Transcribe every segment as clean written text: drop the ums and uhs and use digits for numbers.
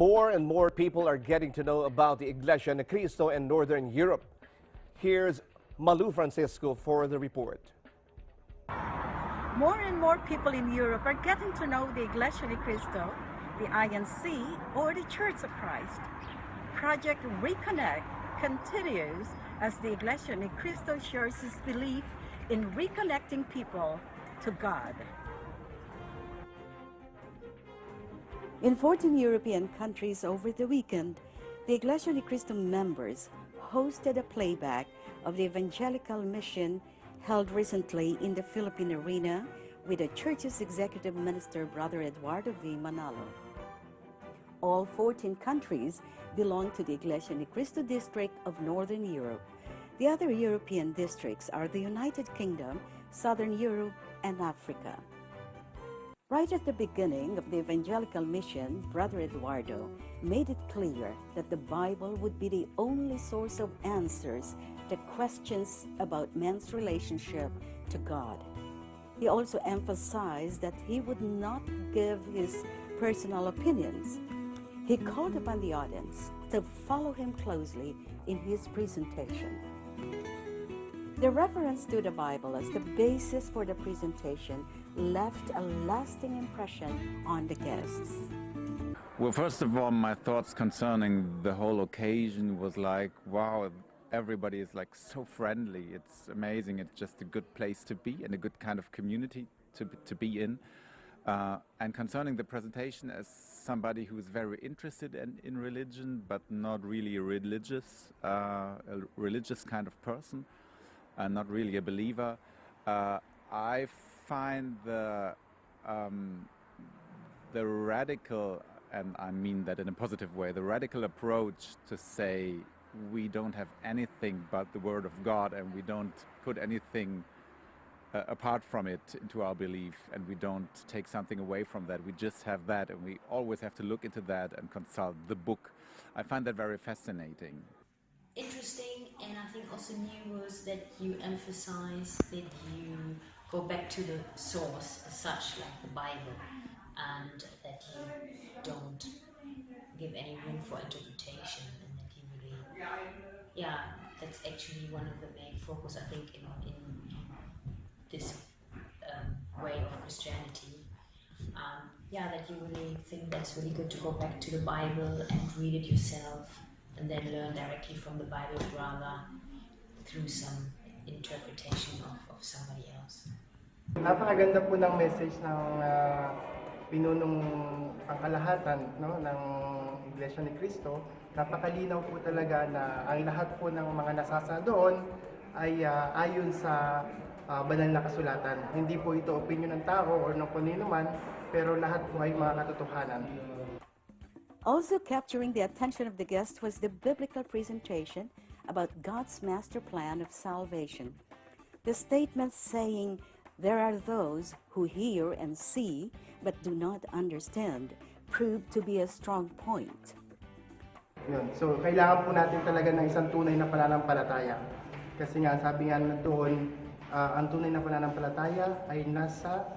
More and more people are getting to know about the Iglesia Ni Cristo in Northern Europe. Here's Malou Francisco for the report. More and more people in Europe are getting to know the Iglesia Ni Cristo, the INC, or the Church of Christ. Project Reconnect continues as the Iglesia Ni Cristo shares its belief in reconnecting people to God. In 14 European countries over the weekend, the Iglesia Ni Cristo members hosted a playback of the evangelical mission held recently in the Philippine arena with the church's executive minister, Brother Eduardo V. Manalo. All 14 countries belong to the Iglesia Ni Cristo district of Northern Europe. The other European districts are the United Kingdom, Southern Europe, and Africa. Right at the beginning of the evangelical mission, Brother Eduardo made it clear that the Bible would be the only source of answers to questions about man's relationship to God. He also emphasized that he would not give his personal opinions. He called upon the audience to follow him closely in his presentation. The reference to the Bible as the basis for the presentation left a lasting impression on the guests. Well, first of all, my thoughts concerning the whole occasion was like, wow, everybody is like so friendly. It's amazing. It's just a good place to be and a good kind of community to be in. And concerning the presentation, as somebody who is very interested in religion, but not really a religious kind of person, not really a believer, I find the radical, and I mean that in a positive way, the radical approach to say we don't have anything but the Word of God and we don't put anything apart from it into our belief, and we don't take something away from that. We just have that, and we always have to look into that and consult the book. I find that very fascinating. Interesting, and I think also new was that you emphasize that you go back to the source as such, like the Bible, and that you don't give any room for interpretation, and that you really, that's actually one of the main focus, I think, in this way of Christianity. That you really think that's really good to go back to the Bible and read it yourself, and then learn directly from the Bible rather through some interpretation of somebody else. Napakaganda po ng message ng pinunong pangkalahatan, no, ng Iglesia Ni Cristo. Napakalinaw po talaga na ang lahat po ng mga nasasa doon ay ayon sa banal na kasulatan. Hindi po ito opinion ng tao o ng kanino man, pero lahat po ay mga katotohanan. Also capturing the attention of the guests was the biblical presentation about God's master plan of salvation. The statement saying, "There are those who hear and see but do not understand," proved to be a strong point. Yun. So, kailangan po natin talaga ng isang tunay na pananampalataya. Kasi nga, sabi nga doon, ang tunay na pananampalataya ay nasa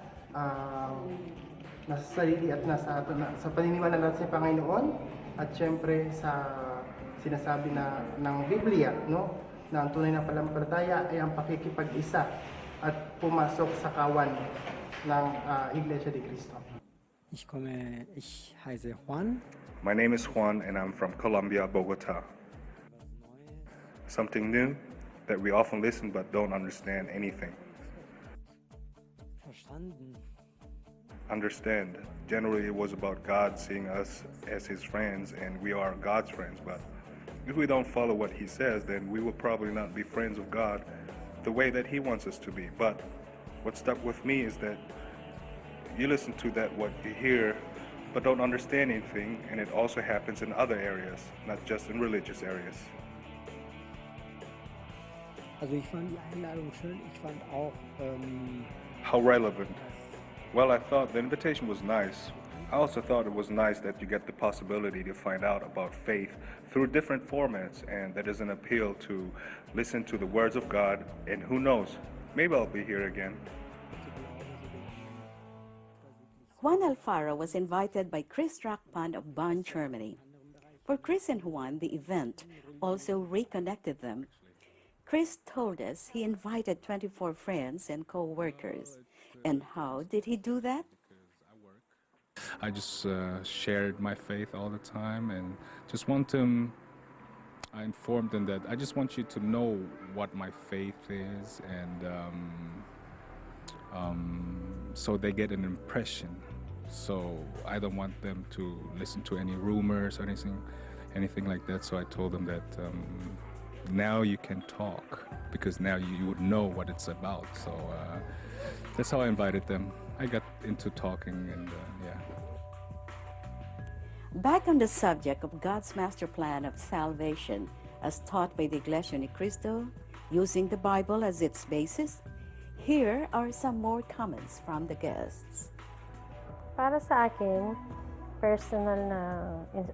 sarili at sa paniniwala natin sa Panginoon, at syempre sa sinasabi ng Biblia, no, na ang tunay na pananampalataya ay ang pakikipag-isa at pumasok sa kawan ng Iglesia Ni Cristo. Ich heiße Juan. My name is Juan and I'm from Colombia, Bogota. Something new that we often listen but don't understand anything. Verstanden. Understand. Generally it was about God seeing us as his friends, and we are God's friends, but if we don't follow what he says, then we will probably not be friends of God the way that he wants us to be. But what stuck with me is that you listen to that, what you hear, but don't understand anything, and it also happens in other areas, not just in religious areas. Also ich fand die Einladung schön, ich fand auch How relevant. Well, I thought the invitation was nice. I also thought it was nice that you get the possibility to find out about faith through different formats, and that is an appeal to listen to the words of God, and who knows, maybe I'll be here again. Juan Alfaro was invited by Chris Rock Band of Bonn, Germany. For Chris and Juan, the event also reconnected them. Chris told us he invited 24 friends and co-workers. And how did he do that? I just shared my faith all the time and just want them, I informed them that I just want you to know what my faith is, and so they get an impression. So I don't want them to listen to any rumors or anything like that. So I told them that now you can talk, because now you would know what it's about. So that's how I invited them. I got into talking, and yeah. Back on the subject of God's master plan of salvation as taught by the Iglesia Ni Cristo, using the Bible as its basis, here are some more comments from the guests. Para sa akin, personal na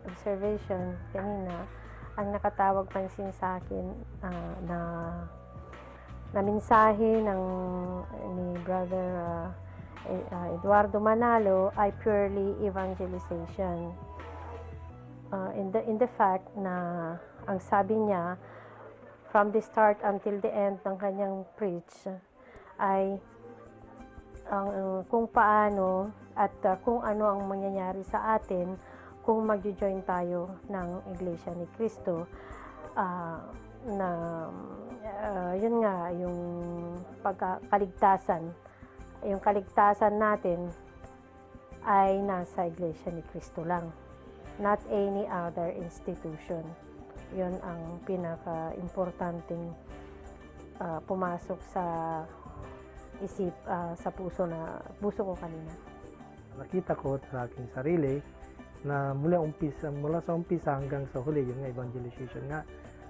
observation kanina, ang nakatawag pansin sa akin na mensahe ni Brother Eduardo Manalo ay purely evangelization. In the fact na ang sabi niya from the start until the end ng kanyang preach ay kung paano at kung ano ang mangyayari sa atin kung magjo-join tayo ng Iglesia Ni Cristo, na yun nga yung pagkaligtasan, yung kaligtasan natin ay nasa Iglesia Ni Cristo lang, not any other institution. Yun ang pinaka-importanting pumasok sa isip, sa puso ko kanina. Nakita ko sa aking sarili na mula sa umpisa hanggang sa huli, yung evangelization nga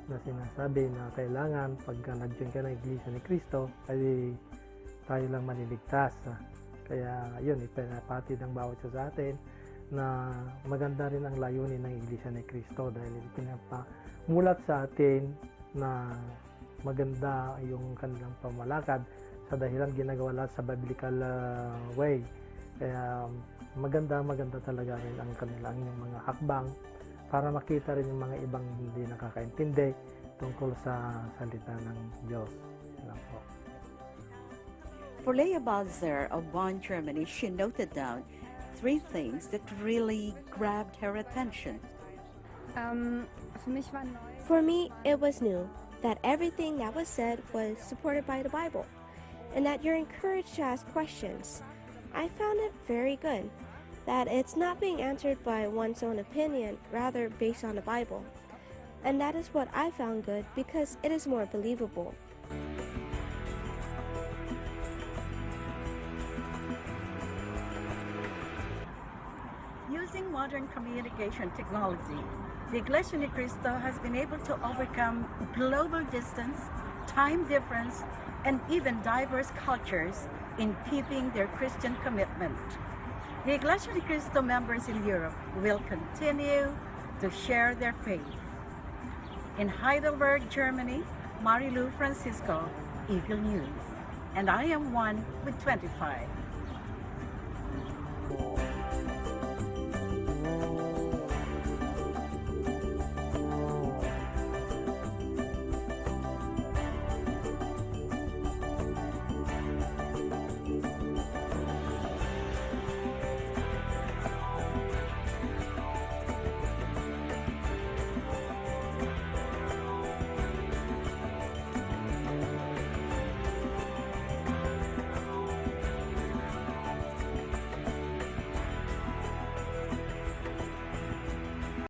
na sinasabi na kailangan pagka nag-join ka ng Iglesia Ni Cristo ay tayo lang maliligtas. Kaya yun, ipinapatid ng bawat isa sa atin na maganda rin ang layunin ng Iglesia Ni Cristo dahil pinapamulat sa atin na maganda yung kanilang pamalakad sa dahilan ginagawa lahat sa biblical way. Kaya maganda talaga rin ang kanilang mga hakbang para makita rin yung mga ibang hindi nakakaintindi tungkol sa salita ng Diyos. For Leah Balzer of Bonn, Germany, she noted down 3 things that really grabbed her attention. For me, it was new that everything that was said was supported by the Bible, and that you're encouraged to ask questions. I found it very good that it's not being answered by one's own opinion, rather based on the Bible. And that is what I found good because it is more believable. Using modern communication technology, the Iglesia Ni Cristo has been able to overcome global distance, time difference, and even diverse cultures in keeping their Christian commitment. The Iglesia Ni Cristo members in Europe will continue to share their faith. In Heidelberg, Germany, Malou Francisco, Eagle News. And I am one with 25.